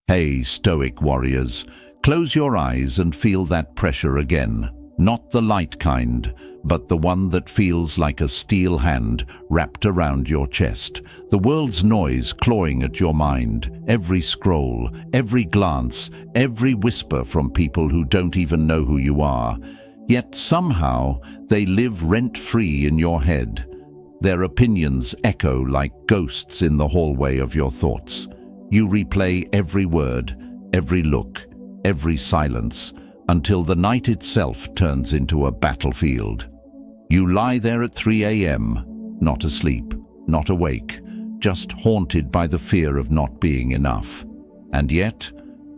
Hey, Stoic warriors, close your eyes and feel that pressure again. Not the light kind, but the one that feels like a steel hand wrapped around your chest. The world's noise clawing at your mind, every scroll, every glance, every whisper from people who don't even know who you are. Yet somehow they live rent-free in your head. Their opinions echo like ghosts in the hallway of your thoughts. You replay every word, every look, every silence, until the night itself turns into a battlefield. You lie there at 3 a.m., not asleep, not awake, just haunted by the fear of not being enough. And yet,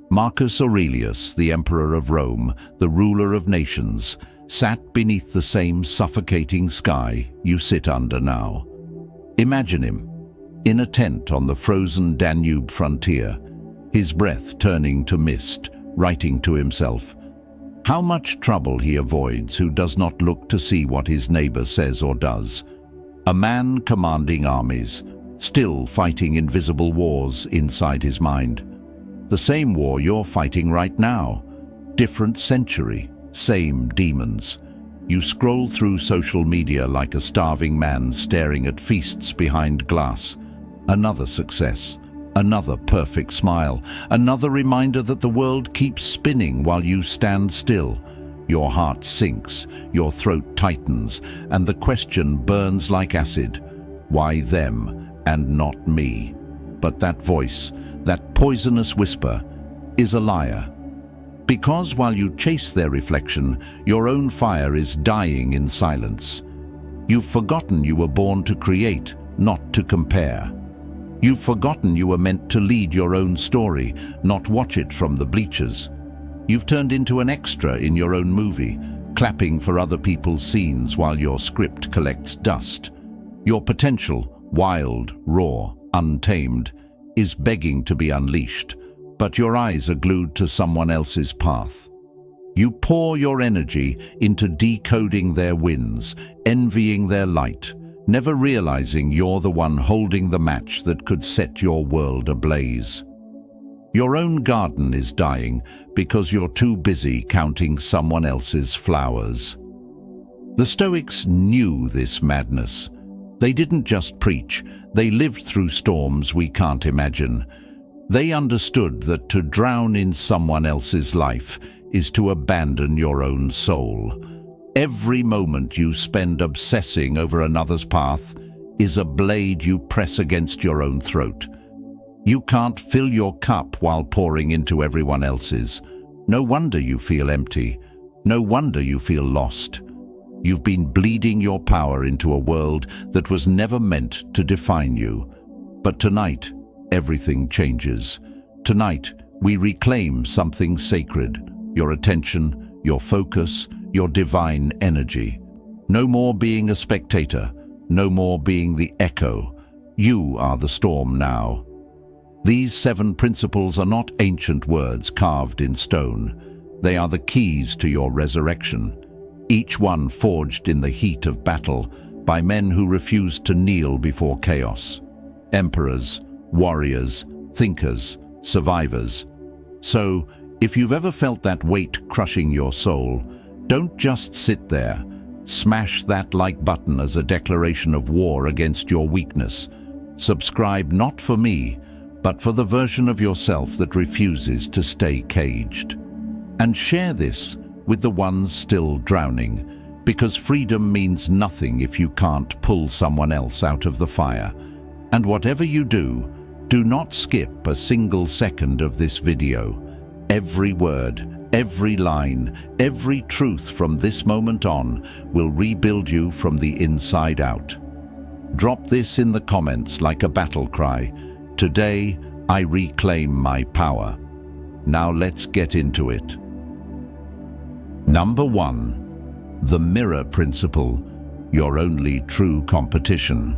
Marcus Aurelius, the Emperor of Rome, the ruler of nations, sat beneath the same suffocating sky you sit under now. Imagine him, in a tent on the frozen Danube frontier, his breath turning to mist, writing to himself. How much trouble he avoids who does not look to see what his neighbor says or does. A man commanding armies, still fighting invisible wars inside his mind. The same war you're fighting right now. Different century, same demons. You scroll through social media like a starving man staring at feasts behind glass. Another success, another perfect smile, another reminder that the world keeps spinning while you stand still. Your heart sinks, your throat tightens, and the question burns like acid. Why them and not me? But that voice, that poisonous whisper, is a liar. Because while you chase their reflection, your own fire is dying in silence. You've forgotten you were born to create, not to compare. You've forgotten you were meant to lead your own story, not watch it from the bleachers. You've turned into an extra in your own movie, clapping for other people's scenes while your script collects dust. Your potential, wild, raw, untamed, is begging to be unleashed, but your eyes are glued to someone else's path. You pour your energy into decoding their wins, envying their light, never realizing you're the one holding the match that could set your world ablaze. Your own garden is dying because you're too busy counting someone else's flowers. The Stoics knew this madness. They didn't just preach, they lived through storms we can't imagine. They understood that to drown in someone else's life is to abandon your own soul. Every moment you spend obsessing over another's path is a blade you press against your own throat. You can't fill your cup while pouring into everyone else's. No wonder you feel empty. No wonder you feel lost. You've been bleeding your power into a world that was never meant to define you. But tonight, everything changes. Tonight, we reclaim something sacred. Your attention, your focus, your divine energy. No more being a spectator, no more being the echo. You are the storm now. These 7 principles are not ancient words carved in stone. They are the keys to your resurrection, each one forged in the heat of battle by men who refused to kneel before chaos. Emperors, warriors, thinkers, survivors. So, if you've ever felt that weight crushing your soul, don't just sit there. Smash that like button as a declaration of war against your weakness. Subscribe not for me, but for the version of yourself that refuses to stay caged. And share this with the ones still drowning, because freedom means nothing if you can't pull someone else out of the fire. And whatever you do not skip a single second of this video. Every word, every line, every truth from this moment on will rebuild you from the inside out. Drop this in the comments like a battle cry. Today, I reclaim my power. Now let's get into it. Number 1. The mirror principle, your only true competition.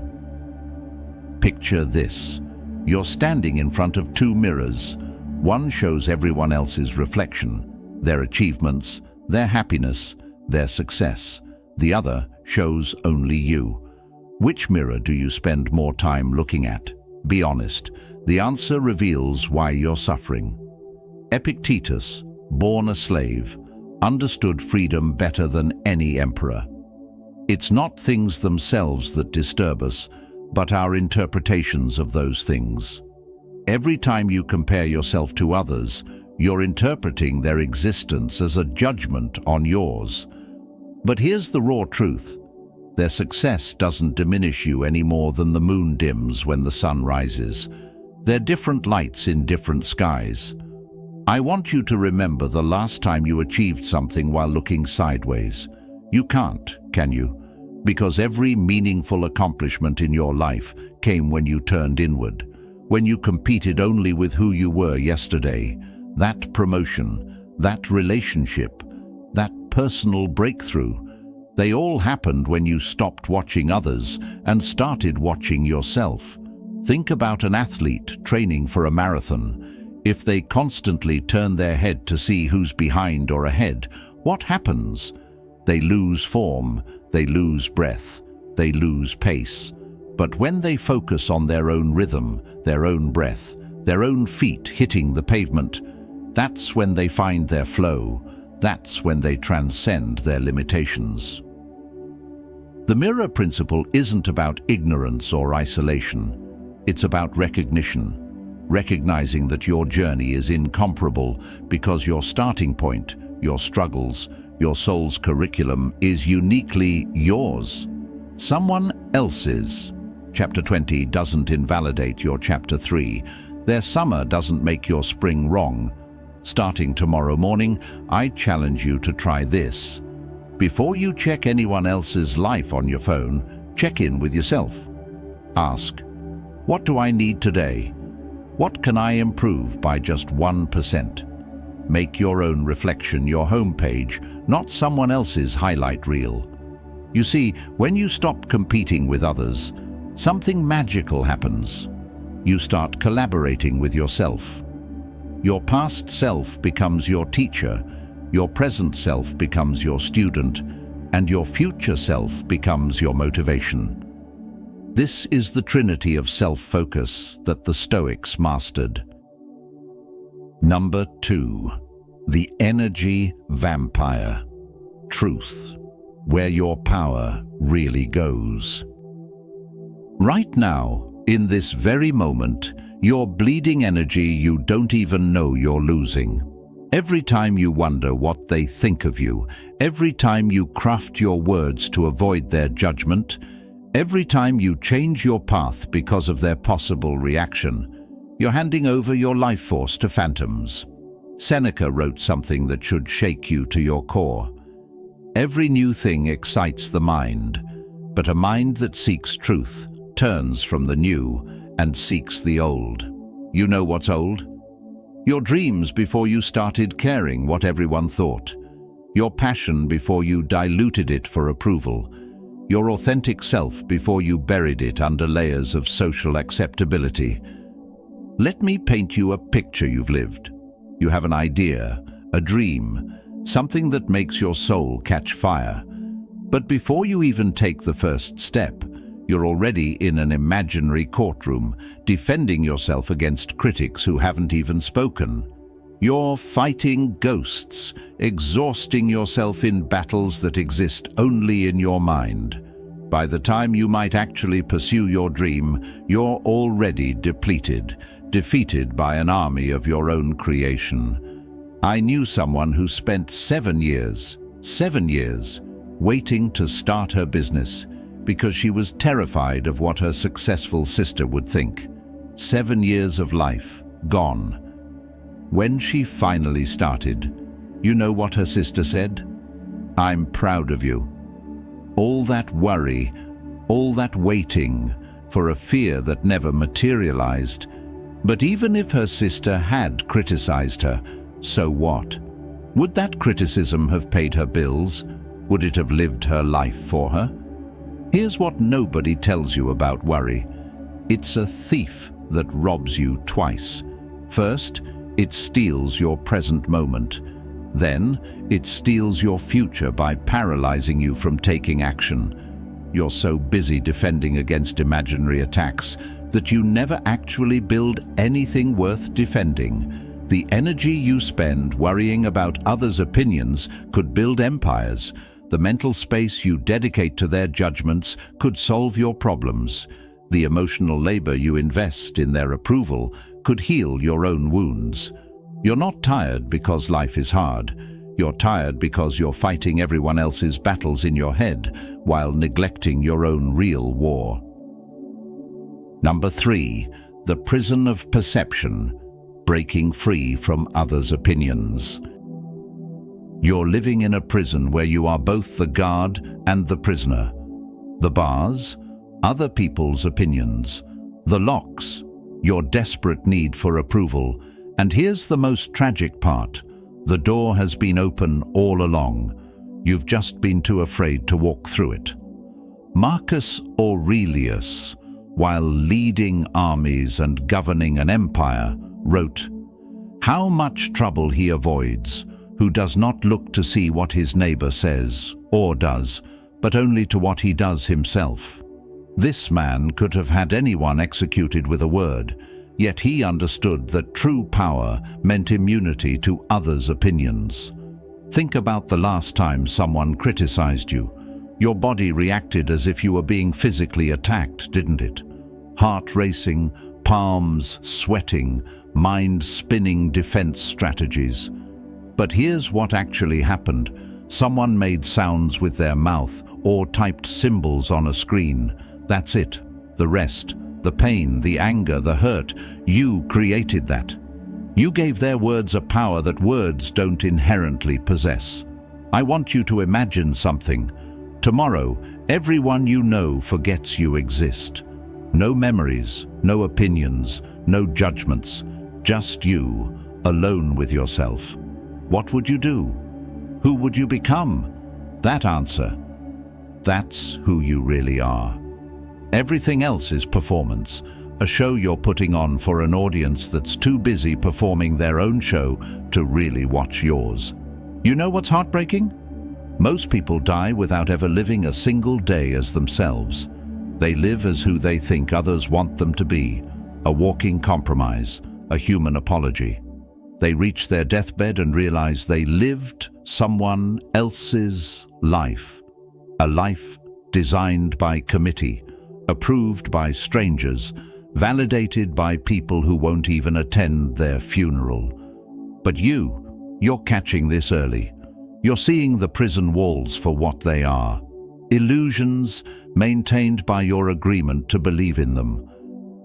Picture this. You're standing in front of 2 mirrors. One shows everyone else's reflection, their achievements, their happiness, their success. The other shows only you. Which mirror do you spend more time looking at? Be honest. The answer reveals why you're suffering. Epictetus, born a slave, understood freedom better than any emperor. It's not things themselves that disturb us, but our interpretations of those things. Every time you compare yourself to others, you're interpreting their existence as a judgment on yours. But here's the raw truth. Their success doesn't diminish you any more than the moon dims when the sun rises. They're different lights in different skies. I want you to remember the last time you achieved something while looking sideways. You can't, can you? Because every meaningful accomplishment in your life came when you turned inward, when you competed only with who you were yesterday. That promotion, that relationship, that personal breakthrough, they all happened when you stopped watching others and started watching yourself. Think about an athlete training for a marathon. If they constantly turn their head to see who's behind or ahead, what happens? They lose form, they lose breath, they lose pace. But when they focus on their own rhythm, their own breath, their own feet hitting the pavement, that's when they find their flow. That's when they transcend their limitations. The mirror principle isn't about ignorance or isolation. It's about recognition. Recognizing that your journey is incomparable because your starting point, your struggles, your soul's curriculum is uniquely yours. Someone else's. Chapter 20 doesn't invalidate your Chapter 3. Their summer doesn't make your spring wrong. Starting tomorrow morning, I challenge you to try this. Before you check anyone else's life on your phone, check in with yourself. Ask, what do I need today? What can I improve by just 1%? Make your own reflection your homepage, not someone else's highlight reel. You see, when you stop competing with others, something magical happens. You start collaborating with yourself. Your past self becomes your teacher, your present self becomes your student, and your future self becomes your motivation. This is the trinity of self-focus that the Stoics mastered. Number 2. The energy vampire. Truth. Where your power really goes. Right now, in this very moment, you're bleeding energy you don't even know you're losing. Every time you wonder what they think of you, every time you craft your words to avoid their judgment, every time you change your path because of their possible reaction, you're handing over your life force to phantoms. Seneca wrote something that should shake you to your core. Every new thing excites the mind, but a mind that seeks truth turns from the new and seeks the old. You know what's old? Your dreams before you started caring what everyone thought. Your passion before you diluted it for approval. Your authentic self before you buried it under layers of social acceptability. Let me paint you a picture you've lived. You have an idea, a dream, something that makes your soul catch fire. But before you even take the first step, you're already in an imaginary courtroom, defending yourself against critics who haven't even spoken. You're fighting ghosts, exhausting yourself in battles that exist only in your mind. By the time you might actually pursue your dream, you're already depleted, defeated by an army of your own creation. I knew someone who spent 7 years, waiting to start her business, because she was terrified of what her successful sister would think. 7 years of life, gone. When she finally started, you know what her sister said? "I'm proud of you." All that worry, all that waiting for a fear that never materialized. But even if her sister had criticized her, so what? Would that criticism have paid her bills? Would it have lived her life for her? Here's what nobody tells you about worry. It's a thief that robs you twice. First, it steals your present moment. Then, it steals your future by paralyzing you from taking action. You're so busy defending against imaginary attacks that you never actually build anything worth defending. The energy you spend worrying about others' opinions could build empires. The mental space you dedicate to their judgments could solve your problems. The emotional labor you invest in their approval could heal your own wounds. You're not tired because life is hard. You're tired because you're fighting everyone else's battles in your head while neglecting your own real war. Number 3, the prison of perception, breaking free from others' opinions. You're living in a prison where you are both the guard and the prisoner. The bars, other people's opinions. The locks, your desperate need for approval. And here's the most tragic part. The door has been open all along. You've just been too afraid to walk through it. Marcus Aurelius, while leading armies and governing an empire, wrote, "How much trouble he avoids, who does not look to see what his neighbor says, or does, but only to what he does himself." This man could have had anyone executed with a word, yet he understood that true power meant immunity to others' opinions. Think about the last time someone criticized you. Your body reacted as if you were being physically attacked, didn't it? Heart racing, palms sweating, mind spinning defense strategies. But here's what actually happened. Someone made sounds with their mouth or typed symbols on a screen. That's it. The rest, the pain, the anger, the hurt, you created that. You gave their words a power that words don't inherently possess. I want you to imagine something. Tomorrow, everyone you know forgets you exist. No memories, no opinions, no judgments, just you, alone with yourself. What would you do? Who would you become? That answer. That's who you really are. Everything else is performance, a show you're putting on for an audience that's too busy performing their own show to really watch yours. You know what's heartbreaking? Most people die without ever living a single day as themselves. They live as who they think others want them to be, a walking compromise, a human apology. They reach their deathbed and realize they lived someone else's life, a life designed by committee, approved by strangers, validated by people who won't even attend their funeral. But you're catching this early. You're seeing the prison walls for what they are. Illusions maintained by your agreement to believe in them.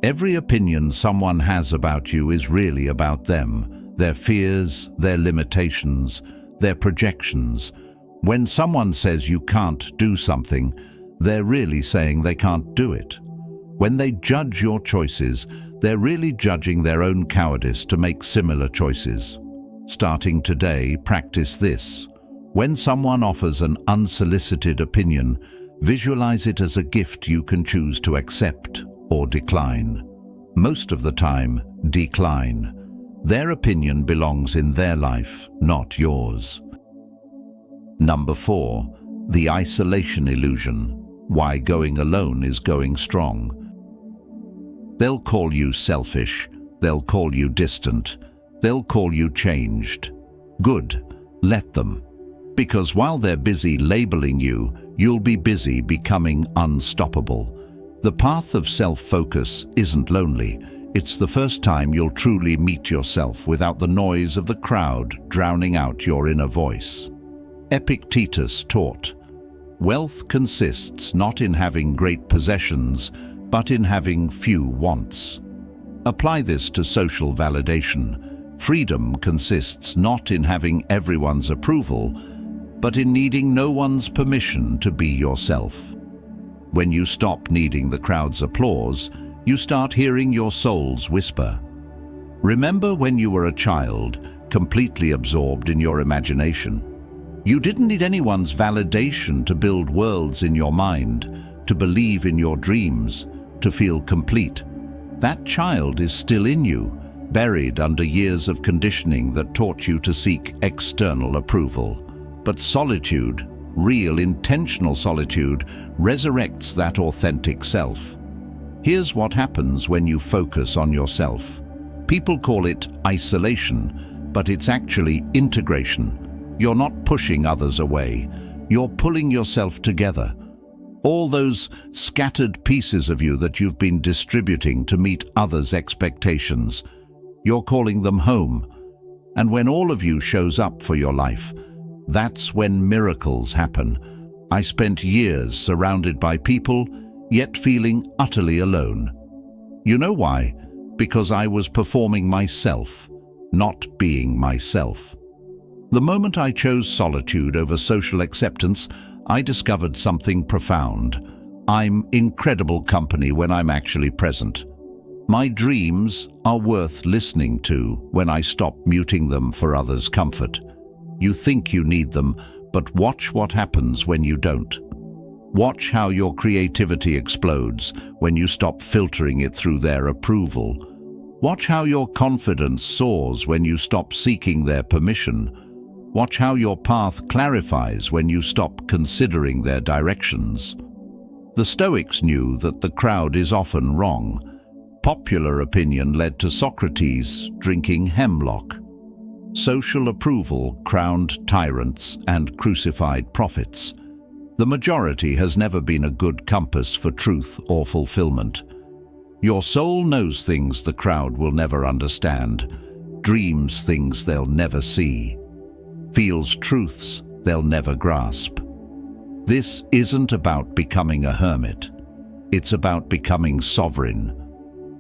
Every opinion someone has about you is really about them, their fears, their limitations, their projections. When someone says you can't do something, they're really saying they can't do it. When they judge your choices, they're really judging their own cowardice to make similar choices. Starting today, practice this. When someone offers an unsolicited opinion, visualize it as a gift you can choose to accept or decline. Most of the time, decline. Their opinion belongs in their life, not yours. Number 4, the isolation illusion. Why going alone is going strong. They'll call you selfish. They'll call you distant. They'll call you changed. Good, let them. Because while they're busy labeling you, you'll be busy becoming unstoppable. The path of self-focus isn't lonely. It's the first time you'll truly meet yourself without the noise of the crowd drowning out your inner voice. Epictetus taught, "Wealth consists not in having great possessions, but in having few wants." Apply this to social validation. Freedom consists not in having everyone's approval, but in needing no one's permission to be yourself. When you stop needing the crowd's applause, you start hearing your soul's whisper. Remember when you were a child, completely absorbed in your imagination? You didn't need anyone's validation to build worlds in your mind, to believe in your dreams, to feel complete. That child is still in you, buried under years of conditioning that taught you to seek external approval. But solitude, real intentional solitude, resurrects that authentic self. Here's what happens when you focus on yourself. People call it isolation, but it's actually integration. You're not pushing others away. You're pulling yourself together. All those scattered pieces of you that you've been distributing to meet others' expectations, you're calling them home. And when all of you shows up for your life, that's when miracles happen. I spent years surrounded by people, yet feeling utterly alone. You know why? Because I was performing myself, not being myself. The moment I chose solitude over social acceptance, I discovered something profound. I'm incredible company when I'm actually present. My dreams are worth listening to when I stop muting them for others' comfort. You think you need them, but watch what happens when you don't. Watch how your creativity explodes when you stop filtering it through their approval. Watch how your confidence soars when you stop seeking their permission. Watch how your path clarifies when you stop considering their directions. The Stoics knew that the crowd is often wrong. Popular opinion led to Socrates drinking hemlock. Social approval crowned tyrants and crucified prophets. The majority has never been a good compass for truth or fulfillment. Your soul knows things the crowd will never understand, dreams things they'll never see, feels truths they'll never grasp. This isn't about becoming a hermit. It's about becoming sovereign.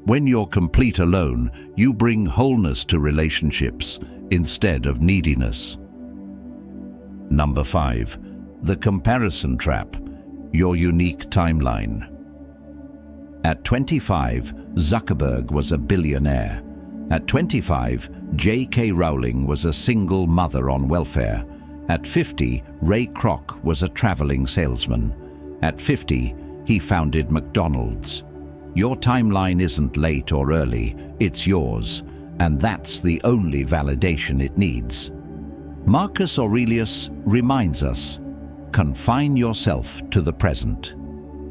When you're complete alone, you bring wholeness to relationships instead of neediness. Number 5. The comparison trap. Your unique timeline. At 25, Zuckerberg was a billionaire. At 25, J.K. Rowling was a single mother on welfare. At 50, Ray Kroc was a traveling salesman. At 50, he founded McDonald's. Your timeline isn't late or early, it's yours, and that's the only validation it needs. Marcus Aurelius reminds us, confine yourself to the present.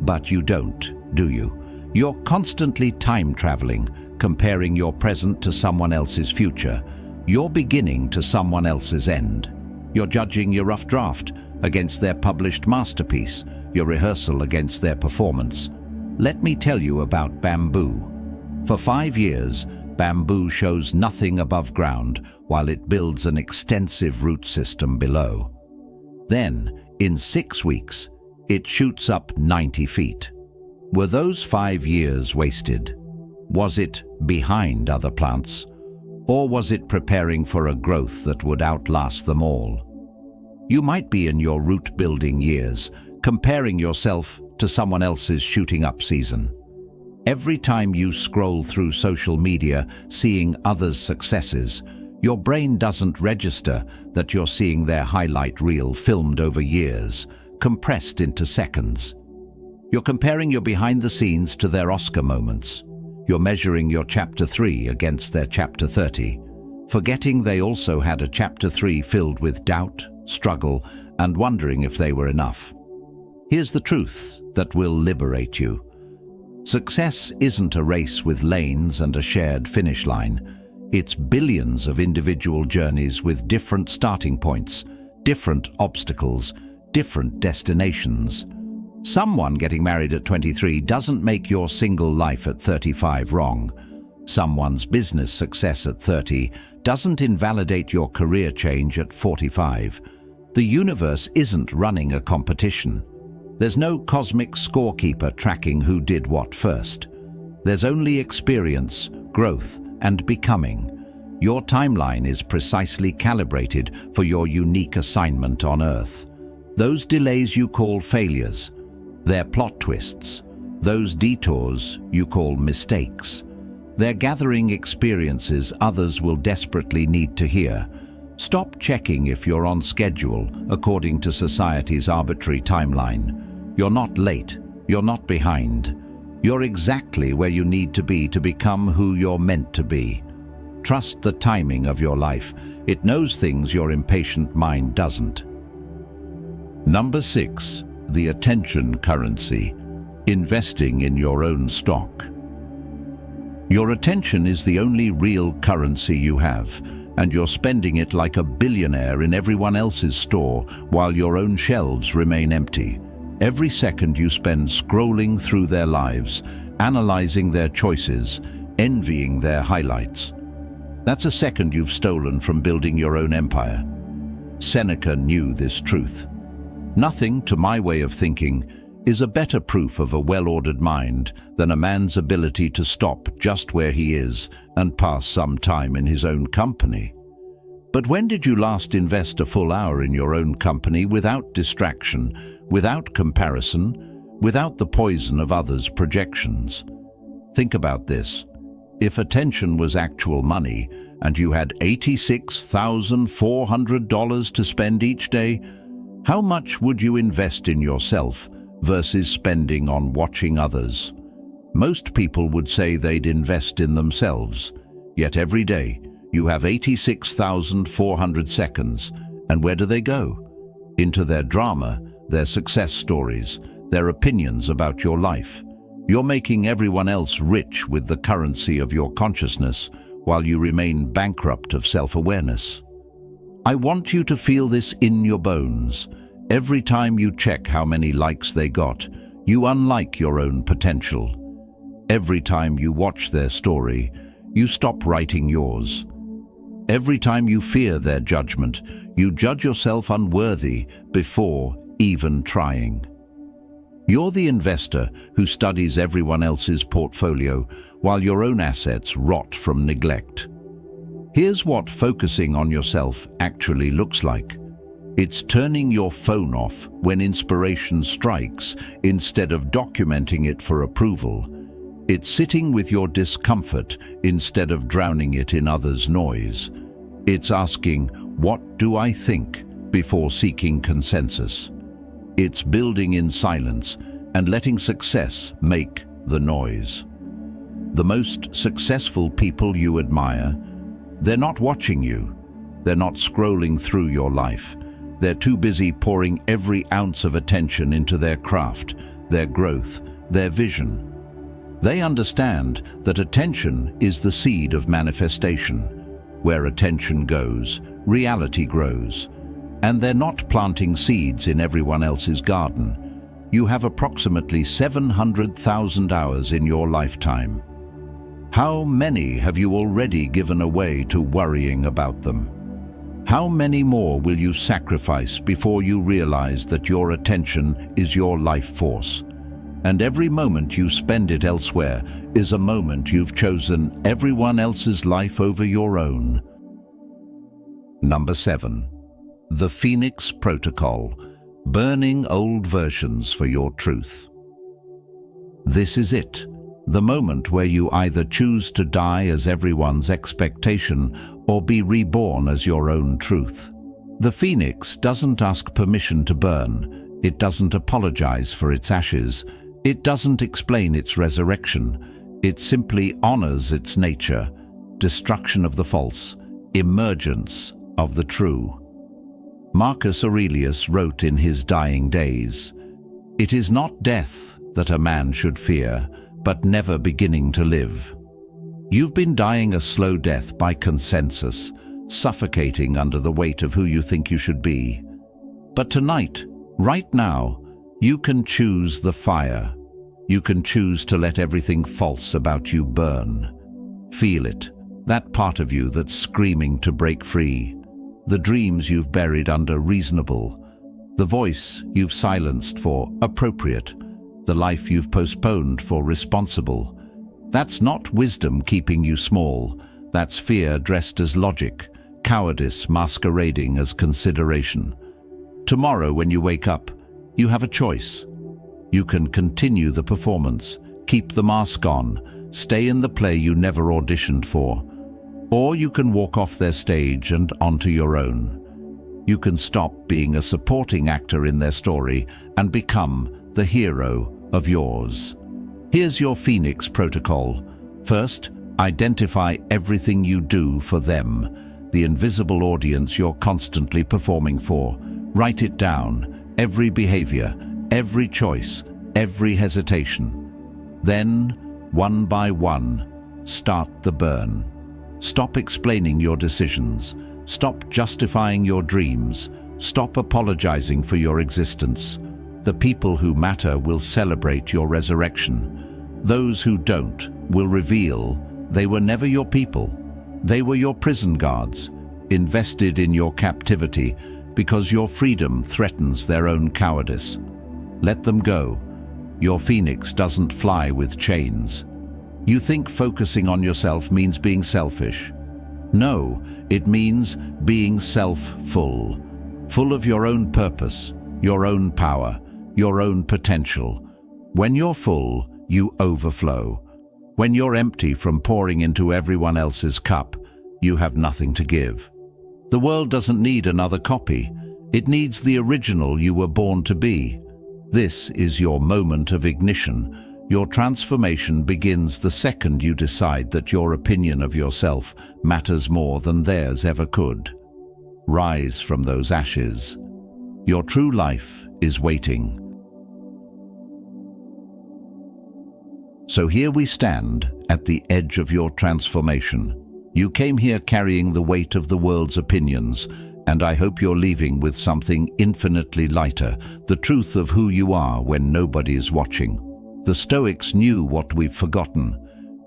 But you don't, do you? You're constantly time-traveling, comparing your present to someone else's future, your beginning to someone else's end. You're judging your rough draft against their published masterpiece, your rehearsal against their performance. Let me tell you about bamboo. For 5 years, bamboo shows nothing above ground while it builds an extensive root system below. Then, in 6 weeks, it shoots up 90 feet. Were those 5 years wasted? Was it behind other plants? Or was it preparing for a growth that would outlast them all? You might be in your root-building years, comparing yourself to someone else's shooting up season. Every time you scroll through social media, seeing others' successes, your brain doesn't register that you're seeing their highlight reel filmed over years, compressed into seconds. You're comparing your behind the scenes to their Oscar moments. You're measuring your Chapter 3 against their Chapter 30, forgetting they also had a Chapter 3 filled with doubt, struggle, and wondering if they were enough. Here's the truth that will liberate you. Success isn't a race with lanes and a shared finish line. It's billions of individual journeys with different starting points, different obstacles, different destinations. Someone getting married at 23 doesn't make your single life at 35 wrong. Someone's business success at 30 doesn't invalidate your career change at 45. The universe isn't running a competition. There's no cosmic scorekeeper tracking who did what first. There's only experience, growth, and becoming. Your timeline is precisely calibrated for your unique assignment on Earth. Those delays you call failures, they're plot twists. Those detours you call mistakes. They're gathering experiences others will desperately need to hear. Stop checking if you're on schedule according to society's arbitrary timeline. You're not late. You're not behind. You're exactly where you need to be to become who you're meant to be. Trust the timing of your life. It knows things your impatient mind doesn't. Number 6. The attention currency. Investing in your own stock. Your attention is the only real currency you have, and you're spending it like a billionaire in everyone else's store while your own shelves remain empty. Every second you spend scrolling through their lives, analyzing their choices, envying their highlights. That's a second you've stolen from building your own empire. Seneca knew this truth. Nothing, to my way of thinking, is a better proof of a well-ordered mind than a man's ability to stop just where he is and pass some time in his own company. But when did you last invest a full hour in your own company without distraction, without comparison, without the poison of others' projections? Think about this. If attention was actual money and you had $86,400 to spend each day, how much would you invest in yourself versus spending on watching others? Most people would say they'd invest in themselves, yet every day you have 86,400 seconds, and where do they go? Into their drama, their success stories, their opinions about your life. You're making everyone else rich with the currency of your consciousness, while you remain bankrupt of self-awareness. I want you to feel this in your bones. Every time you check how many likes they got, you unlike your own potential. Every time you watch their story, you stop writing yours. Every time you fear their judgment, you judge yourself unworthy before even trying. You're the investor who studies everyone else's portfolio while your own assets rot from neglect. Here's what focusing on yourself actually looks like. It's turning your phone off when inspiration strikes instead of documenting it for approval. It's sitting with your discomfort instead of drowning it in others' noise. It's asking, "What do I think?" before seeking consensus. It's building in silence and letting success make the noise. The most successful people you admire, they're not watching you. They're not scrolling through your life. They're too busy pouring every ounce of attention into their craft, their growth, their vision. They understand that attention is the seed of manifestation. Where attention goes, reality grows. And they're not planting seeds in everyone else's garden. You have approximately 700,000 hours in your lifetime. How many have you already given away to worrying about them? How many more will you sacrifice before you realize that your attention is your life force? And every moment you spend it elsewhere is a moment you've chosen everyone else's life over your own. Number 7. The Phoenix Protocol. Burning old versions for your truth. This is it. The moment where you either choose to die as everyone's expectation or be reborn as your own truth. The phoenix doesn't ask permission to burn. It doesn't apologize for its ashes. It doesn't explain its resurrection. It simply honors its nature, destruction of the false, emergence of the true. Marcus Aurelius wrote in his dying days, "It is not death that a man should fear, but never beginning to live." You've been dying a slow death by consensus, suffocating under the weight of who you think you should be. But tonight, right now, you can choose the fire. You can choose to let everything false about you burn. Feel it, that part of you that's screaming to break free. The dreams you've buried under reasonable. The voice you've silenced for appropriate. The life you've postponed for responsible. That's not wisdom keeping you small. That's fear dressed as logic, cowardice masquerading as consideration. Tomorrow when you wake up, you have a choice. You can continue the performance, keep the mask on, stay in the play you never auditioned for. Or you can walk off their stage and onto your own. You can stop being a supporting actor in their story and become the hero of yours. Here's your Phoenix Protocol. First, identify everything you do for them, the invisible audience you're constantly performing for. Write it down, every behavior, every choice, every hesitation. Then, one by one, start the burn. Stop explaining your decisions. Stop justifying your dreams. Stop apologizing for your existence. The people who matter will celebrate your resurrection. Those who don't will reveal they were never your people. They were your prison guards, invested in your captivity because your freedom threatens their own cowardice. Let them go. Your phoenix doesn't fly with chains. You think focusing on yourself means being selfish. No, it means being self-full, full of your own purpose, your own power, your own potential. When you're full, you overflow. When you're empty from pouring into everyone else's cup, you have nothing to give. The world doesn't need another copy. It needs the original you were born to be. This is your moment of ignition. Your transformation begins the second you decide that your opinion of yourself matters more than theirs ever could. Rise from those ashes. Your true life is waiting. So here we stand at the edge of your transformation. You came here carrying the weight of the world's opinions, and I hope you're leaving with something infinitely lighter, the truth of who you are when nobody is watching. The Stoics knew what we've forgotten.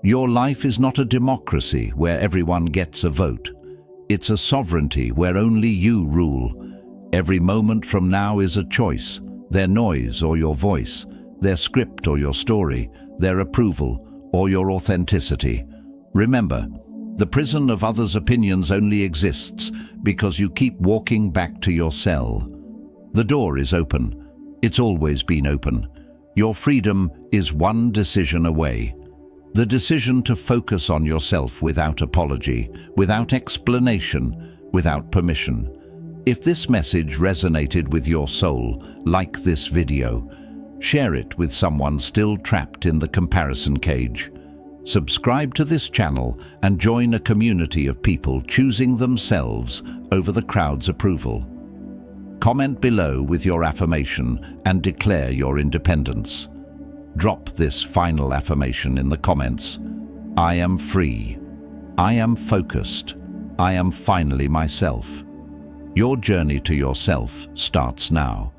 Your life is not a democracy where everyone gets a vote. It's a sovereignty where only you rule. Every moment from now is a choice, their noise or your voice, their script or your story, their approval or your authenticity. Remember, the prison of others' opinions only exists because you keep walking back to your cell. The door is open. It's always been open. Your freedom is one decision away. The decision to focus on yourself without apology, without explanation, without permission. If this message resonated with your soul, like this video, share it with someone still trapped in the comparison cage. Subscribe to this channel and join a community of people choosing themselves over the crowd's approval. Comment below with your affirmation and declare your independence. Drop this final affirmation in the comments. I am free. I am focused. I am finally myself. Your journey to yourself starts now.